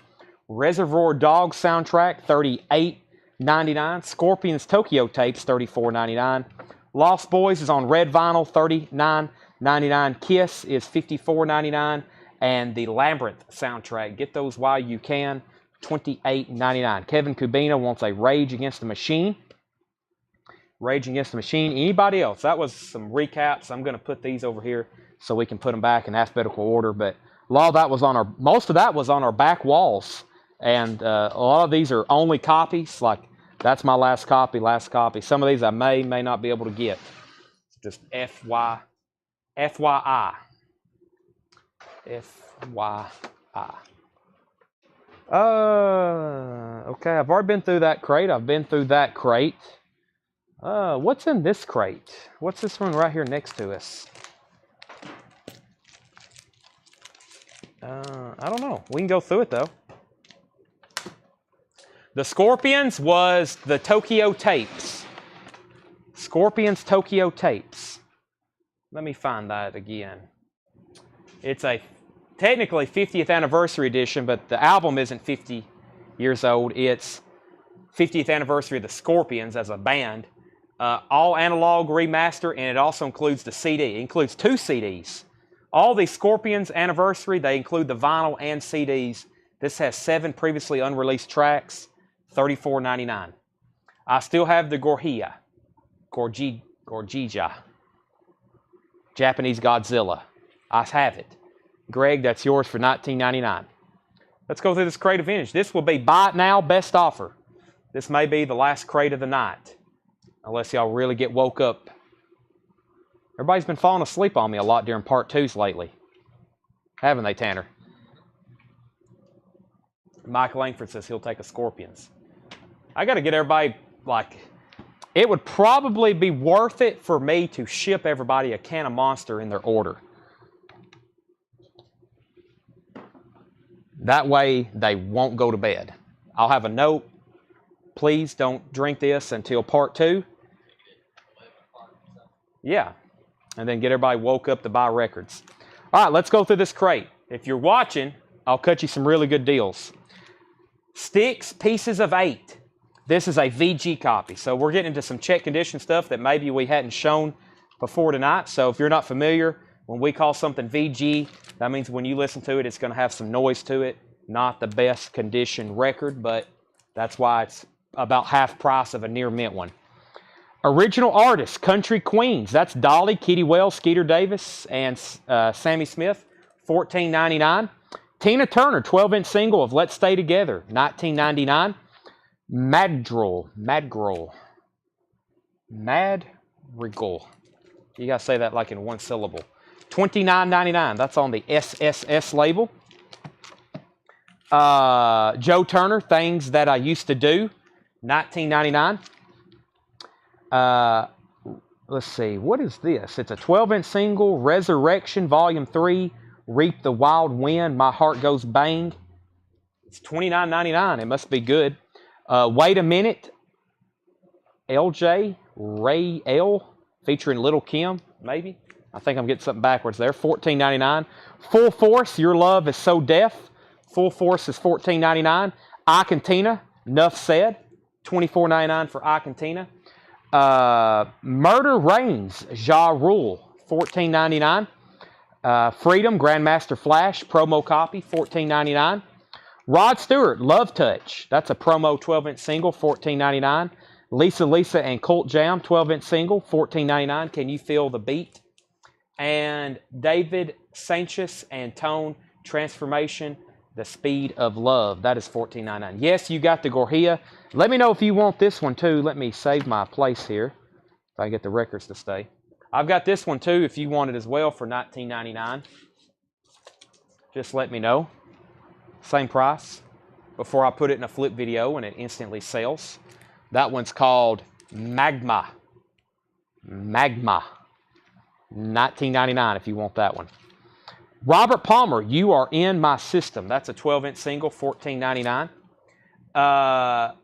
Reservoir Dogs soundtrack, $38.99. Scorpions Tokyo Tapes, $34.99. Lost Boys is on red vinyl, $39.99. Kiss is $54.99. And the Labyrinth soundtrack, get those while you can, $28.99. Kevin Kubina wants a Rage Against the Machine. Rage Against the Machine. Anybody else? That was some recaps. I'm going to put these over here so we can put them back in alphabetical order. But a lot of that was on our, most of that was on our back walls. And a lot of these are only copies. Like, that's my last copy. Some of these I may not be able to get. Just FYI. Okay, I've already been through that crate. I've been through that crate. What's in this crate? What's this one right here next to us? I don't know. We can go through it, though. The Scorpions was the Tokyo Tapes. Scorpions Tokyo Tapes. Let me find that again. It's a technically 50th anniversary edition, but the album isn't 50 years old. It's 50th anniversary of the Scorpions as a band. All analog remaster, and it also includes the CD. It includes 2 CDs. All the Scorpions anniversary, they include the vinyl and CDs. This has 7 previously unreleased tracks, $34.99. I still have the Gorjija, Japanese Godzilla. I have it. Greg, that's yours for $19.99. Let's go through this crate of vintage. This will be buy it now, best offer. This may be the last crate of the night, unless y'all really get woke up. Everybody's been falling asleep on me a lot during part 2s lately. Haven't they, Tanner? Mike Langford says he'll take a Scorpions. I got to get everybody, like, it would probably be worth it for me to ship everybody a can of Monster in their order. That way, they won't go to bed. I'll have a note. Please don't drink this until part 2. Yeah. And then get everybody woke up to buy records. All right, let's go through this crate. If you're watching, I'll cut you some really good deals. Sticks, pieces of 8. This is a VG copy. So we're getting into some check condition stuff that maybe we hadn't shown before tonight. So if you're not familiar, when we call something VG, that means when you listen to it, it's going to have some noise to it. Not the best condition record, but that's why it's about half price of a near mint one. Original artists, Country Queens. That's Dolly, Kitty Wells, Skeeter Davis, and Sammy Smith, $14.99. Tina Turner, 12-inch single of Let's Stay Together, $19.99. Madrigal. You got to say that like in one syllable. $29.99. That's on the SSS label. Joe Turner, Things That I Used to Do, $19.99. Let's see, what is this? It's a 12-inch single, Resurrection, Volume 3, Reap the Wild Wind, My Heart Goes Bang. It's $29.99. It must be good. Wait a Minute, LJ, Ray L, featuring Little Kim, maybe. I think I'm getting something backwards there. $14.99. Full Force, Your Love Is So Deaf. Full Force is $14.99. Ike and Tina, Nuff Said, $24.99 for Ike and Tina. Murder Reigns, Ja Rule, $14.99. Freedom, Grandmaster Flash, promo copy, $14.99. Rod Stewart, Love Touch, that's a promo 12-inch single, $14.99. Lisa and Colt Jam, 12-inch single, $14.99. Can you feel the beat? And David Sanchez and Tone, Transformation, The Speed of Love, that is $14.99. Yes, you got the Gorjija. Let me know if you want this one too. Let me save my place here if I get the records to stay. I've got this one too if you want it as well for $19.99. Just let me know. Same price before I put it in a flip video and it instantly sells. That one's called Magma. $19.99 if you want that one. Robert Palmer, You Are In My System. That's a 12-inch single, $14.99.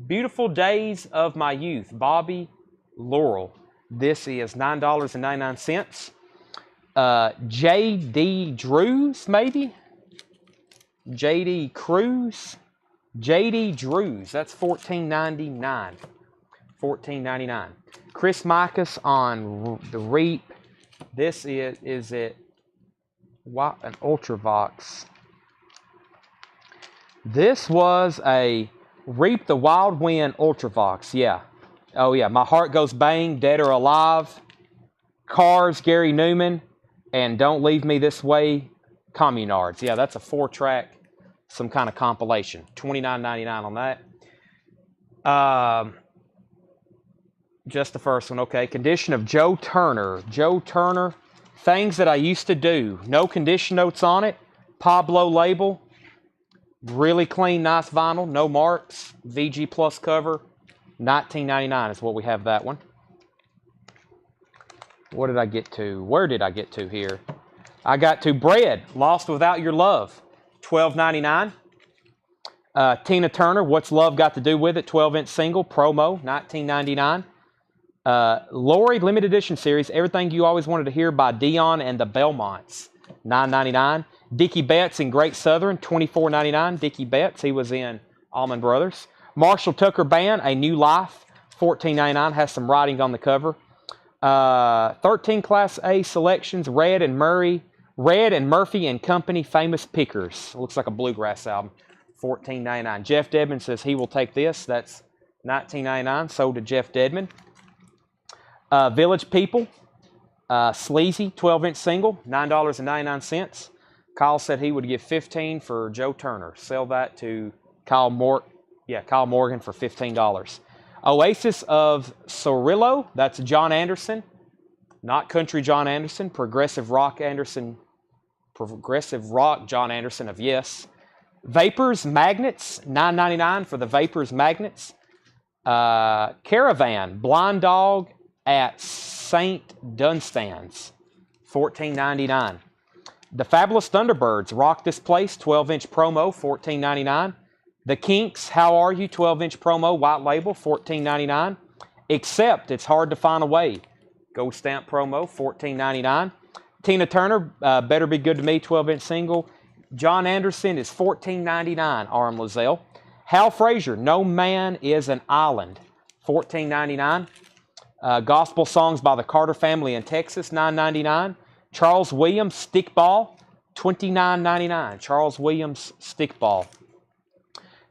Beautiful Days of My Youth, Bobby Laurel. This is $9.99. J.D. Drews, maybe? J.D. Cruz? J.D. Drews, that's $14.99. $14.99. Chris Micas on the Reap. This is it an Ultravox. This was a Reap the Wild Wind Ultravox, yeah. Oh yeah, My Heart Goes Bang, Dead or Alive, Cars, Gary Newman, and Don't Leave Me This Way, Communards. Yeah, that's a 4-track, some kind of compilation. $29.99 on that. Just the first one, okay. Condition of Joe Turner. Joe Turner, Things That I Used to Do. No condition notes on it. Pablo label. Really clean, nice vinyl. No marks. VG Plus cover. $19.99 is what we have that one. What did I get to? Where did I get to here? I got to Bread, Lost Without Your Love, $12.99. Tina Turner, What's Love Got to Do With It, 12-inch single, promo, $19.99. Lori Limited Edition Series, Everything You Always Wanted to Hear by Dion and the Belmonts, $9.99. Dickie Betts in Great Southern, $24.99. Dickie Betts, he was in Allman Brothers. Marshall Tucker Band, A New Life, $14.99, has some writing on the cover. 13 Class A selections, Red and Murphy and Company, Famous Pickers. Looks like a bluegrass album, $14.99. Jeff Dedman says he will take this. That's $19.99. Sold to Jeff Dedman. Village People, Sleazy, 12-inch single, $9.99. Kyle said he would give $15 for Joe Turner. Sell that to Kyle Morgan for $15. Oasis of Cirillo, that's John Anderson, not country John Anderson, progressive rock John Anderson of Yes. Vapors Magnets, $9.99 for the Vapors Magnets. Caravan, Blind Dog at St. Dunstan's, $14.99. The Fabulous Thunderbirds, Rock This Place, 12-inch promo, $14.99. The Kinks, How Are You, 12-inch promo, white label, $14.99. Except It's Hard to Find a Way, gold stamp promo, $14.99. Tina Turner, Better Be Good to Me, 12-inch single. John Anderson is $14.99, Aram Lozelle. Hal Frazier, No Man is an Island, $14.99. Gospel Songs by the Carter Family in Texas, $9.99. Charles Williams, Stickball, $29.99. Charles Williams, Stickball.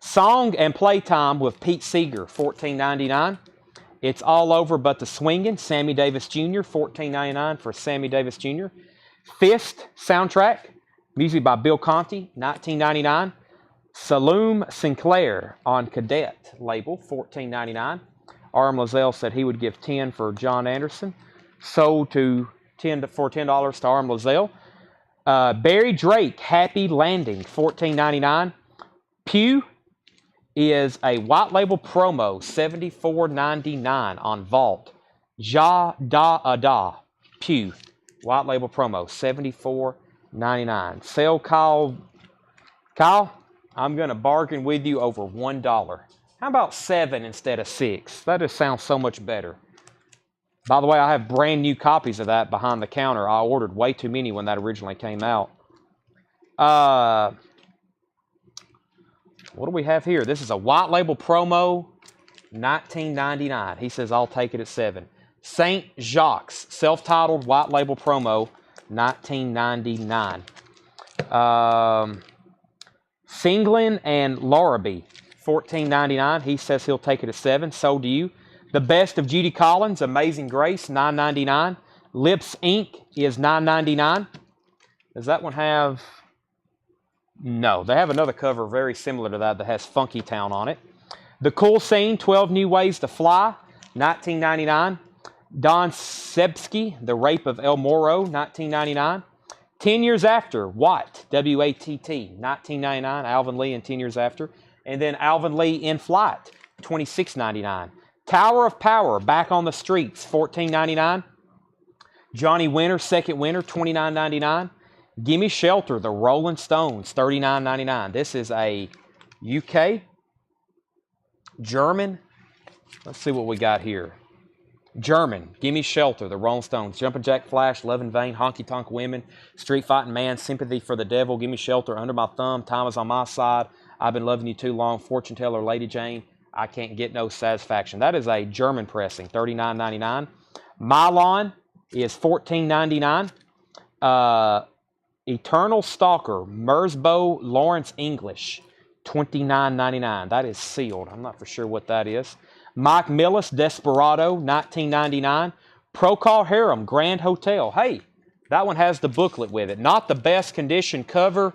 Song and Playtime with Pete Seeger, $14.99. It's All Over But the Swingin', Sammy Davis Jr., $14.99 for Sammy Davis Jr. Fist soundtrack, music by Bill Conti, $19.99. Saloom Sinclair on Cadet label, $14.99. Aram Lozelle said he would give $10 for John Anderson. Sold to $10 to Aram Lozelle. Barry Drake, Happy Landing, $14.99. Pew is a white label promo, $74.99 on Vault. Ja Da Ada, Pew, white label promo, $74.99. Sell Kyle, I'm going to bargain with you over $1. How about 7 instead of 6? That just sounds so much better. By the way, I have brand new copies of that behind the counter. I ordered way too many when that originally came out. What do we have here? This is a white label promo, $19.99. He says, I'll take it at 7. St. Jacques, self-titled white label promo, $19.99. Singlin and Larrabee, $14.99. He says he'll take it at 7. Sold to you. The Best of Judy Collins, Amazing Grace, $9.99. Lips Inc. is $9.99. Does that one have... No, they have another cover very similar to that has Funky Town on it. The Cool Scene, 12 New Ways to Fly, $19.99. Don Sebsky, The Rape of El Moro, $19.99. 10 Years After, Watt, W-A-T-T, $19.99. Alvin Lee in 10 Years After. And then Alvin Lee in Flight, $26.99. Tower of Power, Back on the Streets, $14.99. Johnny Winter, Second Winter, $29.99. Gimme Shelter, The Rolling Stones, $39.99. This is a UK, German. Let's see what we got here. German, Gimme Shelter, The Rolling Stones, Jumpin' Jack Flash, Love in Vain, Honky Tonk Women, Street Fighting Man, Sympathy for the Devil, Gimme Shelter, Under My Thumb, Time Is on My Side, I've Been Loving You Too Long, Fortune Teller, Lady Jane, I Can't Get No Satisfaction. That is a German pressing, $39.99. Mylon is $14.99. Eternal Stalker, Mersbo Lawrence English, $29.99. That is sealed. I'm not for sure what that is. Mike Millis, Desperado, $19.99. Procol Harum, Grand Hotel. Hey, that one has the booklet with it. Not the best condition cover.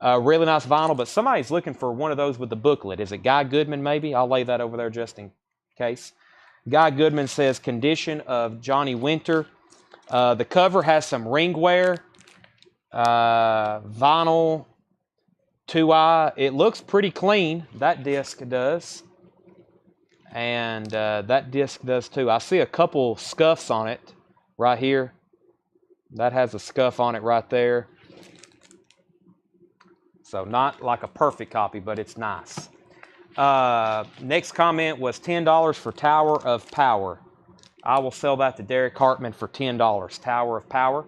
Really nice vinyl, but somebody's looking for one of those with the booklet. Is it Guy Goodman maybe? I'll lay that over there just in case. Guy Goodman says Condition of Johnny Winter. The cover has some ring wear. Vinyl 2i. It looks pretty clean. That disc does. And that disc does too. I see a couple scuffs on it right here. That has a scuff on it right there. So not like a perfect copy, but it's nice. Next comment was $10 for Tower of Power. I will sell that to Derek Hartman for $10. Tower of Power.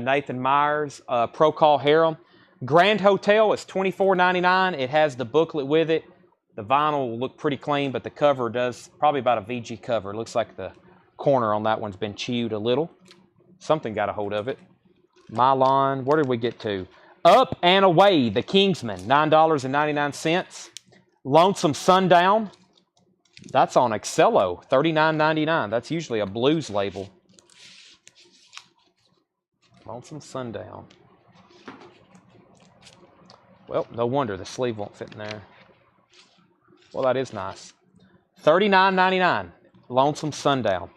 Nathan Myers, Pro Call Harem. Grand Hotel is $24.99. It has the booklet with it. The vinyl will look pretty clean, but the cover does probably about a VG cover. It looks like the corner on that one's been chewed a little. Something got a hold of it. Mylon, where did we get to? Up and Away, The Kingsman, $9.99. Lonesome Sundown, that's on Excello, $39.99. That's usually a blues label. Lonesome Sundown. Well, no wonder the sleeve won't fit in there. Well, that is nice. $39.99. Lonesome Sundown.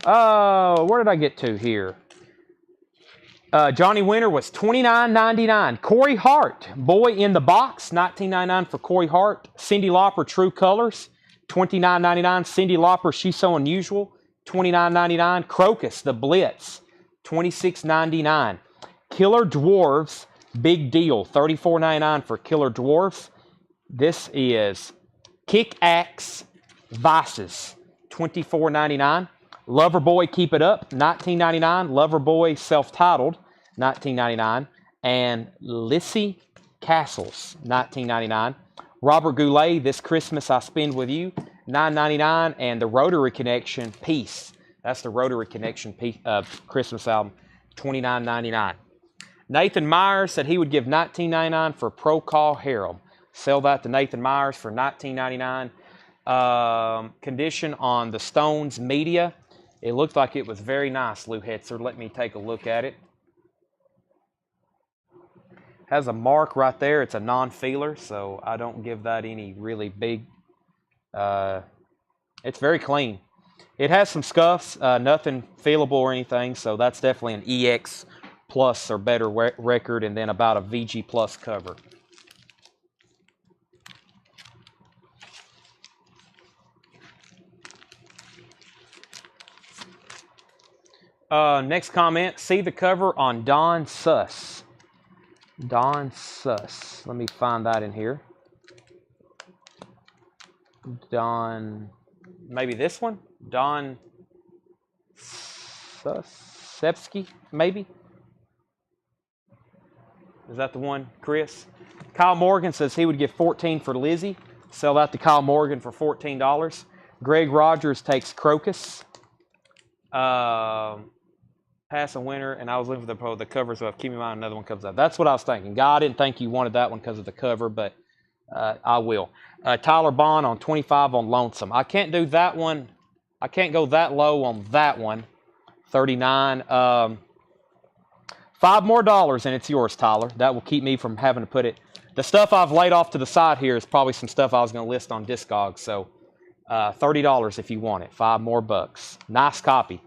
Oh, where did I get to here? Johnny Winter was $29.99. Corey Hart, Boy in the Box, $19.99 for Corey Hart. Cyndi Lauper, True Colors, $29.99. Cyndi Lauper, She's So Unusual, $29.99. Crocus, The Blitz, $26.99. Killer Dwarves, Big Deal, $34.99 for Killer Dwarves. This is Kick-Axe Vices, $24.99. Loverboy Keep It Up, $19.99. Loverboy Self-Titled, $19.99. And Lissy Castles, $19.99. Robert Goulet, This Christmas I Spend With You, $9.99. And the Rotary Connection, Peace. That's the Rotary Connection Christmas album, $29.99. Nathan Myers said he would give $19.99 for Pro Call Harem. Sell that to Nathan Myers for $19.99. Condition on the Stones Media. It looked like it was very nice, Lou Hetzer. Let me take a look at it. Has a mark right there. It's a non-feeler, so I don't give that any really big. It's very clean. It has some scuffs, nothing feelable or anything, so that's definitely an EX Plus or better record, and then about a VG Plus cover. Next comment, see the cover on Don Suss. Don Suss. Let me find that in here. Don, maybe this one? Don Susepsky, maybe? Is that the one, Chris? Kyle Morgan says he would give $14 for Lizzie. Sell that to Kyle Morgan for $14. Greg Rogers takes Crocus. Pass a winner, and I was looking for the covers of Keep Me in Mind, another one comes up. That's what I was thinking. God, I didn't think you wanted that one because of the cover, but I will. Tyler Bond on 25 on Lonesome. I can't do that one. I can't go that low on that one. 39. $5 more and it's yours, Tyler. That will keep me from having to put it. The stuff I've laid off to the side here is probably some stuff I was going to list on Discogs. So $30 if you want it. $5 more. Nice copy.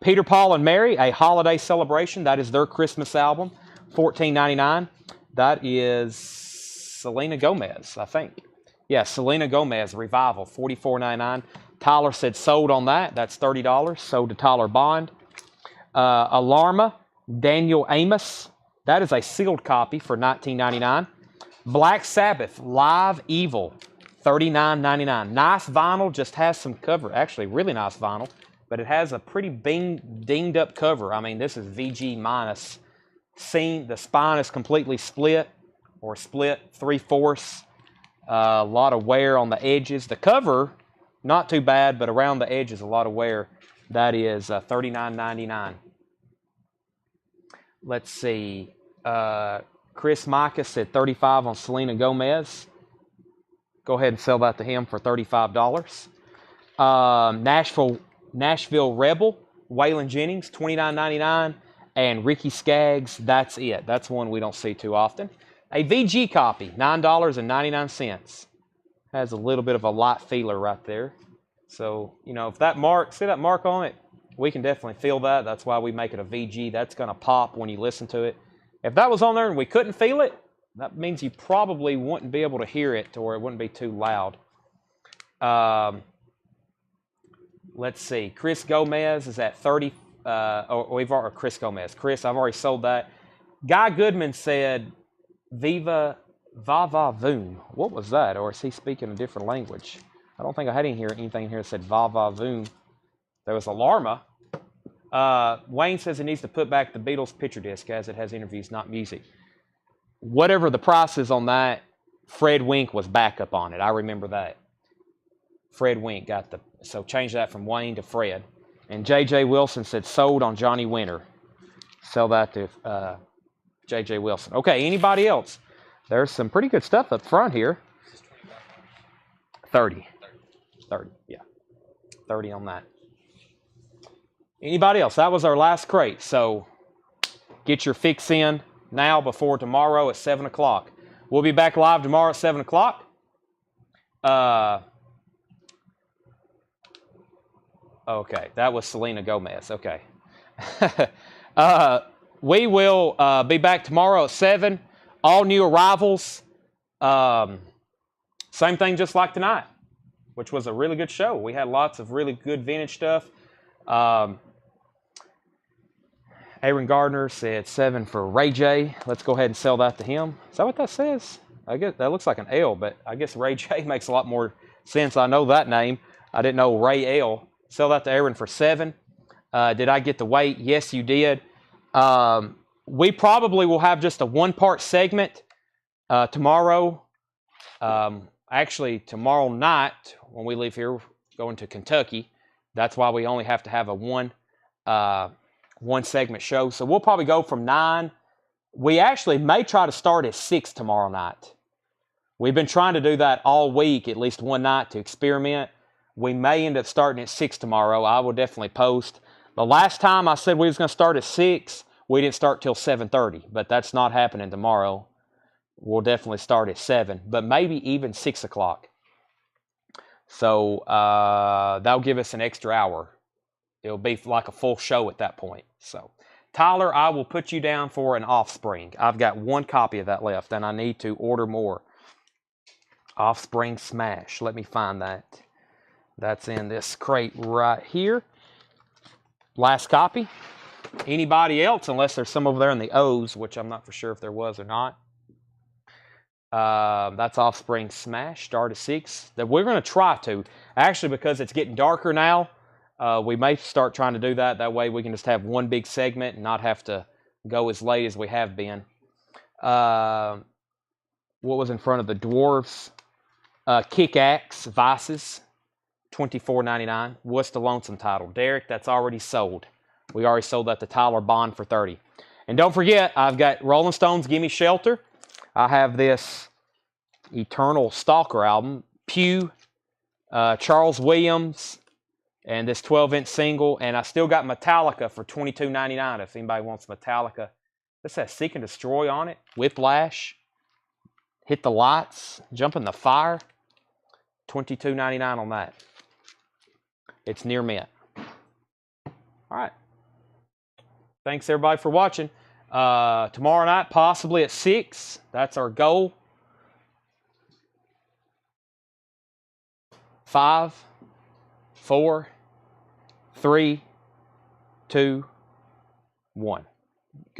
Peter, Paul, and Mary, A Holiday Celebration. That is their Christmas album. $14.99. That is Selena Gomez, I think. Yeah, Selena Gomez, Revival, $44.99. Tyler said sold on that. That's $30. Sold to Tyler Bond. Alarma, Daniel Amos. That is a sealed copy for $19.99. Black Sabbath, Live Evil, $39.99. Nice vinyl, just has some cover. Actually, really nice vinyl. But it has a pretty dinged up cover. I mean, this is VG minus. The spine is completely split, or split 3/4. A lot of wear on the edges. The cover, not too bad, but around the edges, a lot of wear. That is $39.99. Let's see. Chris Micah said $35 on Selena Gomez. Go ahead and sell that to him for $35. Nashville Rebel, Waylon Jennings, $29.99. And Ricky Skaggs, that's it. That's one we don't see too often. A VG copy, $9.99. Has a little bit of a light feeler right there. So, you know, if that mark, see that mark on it? We can definitely feel that. That's why we make it a VG. That's going to pop when you listen to it. If that was on there and we couldn't feel it, that means you probably wouldn't be able to hear it, or it wouldn't be too loud. Let's see. Chris Gomez is at 30. Chris Gomez. Chris, I've already sold that. Guy Goodman said, Viva Va Voom. What was that? Or is he speaking a different language? I don't think I had anything here that said Va Voom. There was Alarma. Wayne says he needs to put back the Beatles picture disc as it has interviews, not music. Whatever the price is on that, Fred Wink was backup on it. I remember that. Fred Wink got the... So change that from Wayne to Fred. And J.J. Wilson said sold on Johnny Winter. Sell that to J.J. Wilson. Okay, anybody else? There's some pretty good stuff up front here. 30. 30, yeah. 30 on that. Anybody else? That was our last crate. So get your fix in now before tomorrow at 7 o'clock. We'll be back live tomorrow at 7 o'clock. Okay, that was Selena Gomez. Okay. We will be back tomorrow at 7. All new arrivals. Same thing just like tonight, which was a really good show. We had lots of really good vintage stuff. Aaron Gardner said 7 for Ray J. Let's go ahead and sell that to him. Is that what that says? I guess that looks like an L, but I guess Ray J makes a lot more sense. I know that name. I didn't know Ray L. Sell that to Aaron for 7. Did I get the weight? Yes, you did. We probably will have just a one-part segment tomorrow. Actually, tomorrow night when we leave here, going to Kentucky. That's why we only have to have a one segment show. So we'll probably go from 9. We actually may try to start at 6 tomorrow night. We've been trying to do that all week, at least one night to experiment. We may end up starting at 6 tomorrow. I will definitely post. The last time I said we was going to start at 6, we didn't start till 7:30, but that's not happening tomorrow. We'll definitely start at 7, but maybe even 6 o'clock. So that'll give us an extra hour. It'll be like a full show at that point. So, Tyler, I will put you down for an Offspring. I've got one copy of that left, and I need to order more. Offspring Smash. Let me find that. That's in this crate right here. Last copy. Anybody else, unless there's some over there in the O's, which I'm not for sure if there was or not. That's Offspring Smash, start at 6. That we're going to try to. Actually, because it's getting darker now, we may start trying to do that. That way we can just have one big segment and not have to go as late as we have been. What was in front of the Dwarves? Kick-Axe Vices, $24.99. What's the Lonesome title? Derek, that's already sold. We already sold that to Tyler Bond for $30. And don't forget, I've got Rolling Stones' Gimme Shelter. I have this Eternal Stalker album, Pew, Charles Williams, and this 12-inch single. And I still got Metallica for $22.99 if anybody wants Metallica. This has Seek and Destroy on it, Whiplash, Hit the Lights, Jump in the Fire, $22.99 on that. It's near mint. All right. Thanks, everybody, for watching. Tomorrow night, possibly at 6. That's our goal. 5, 4, 3, 2, 1.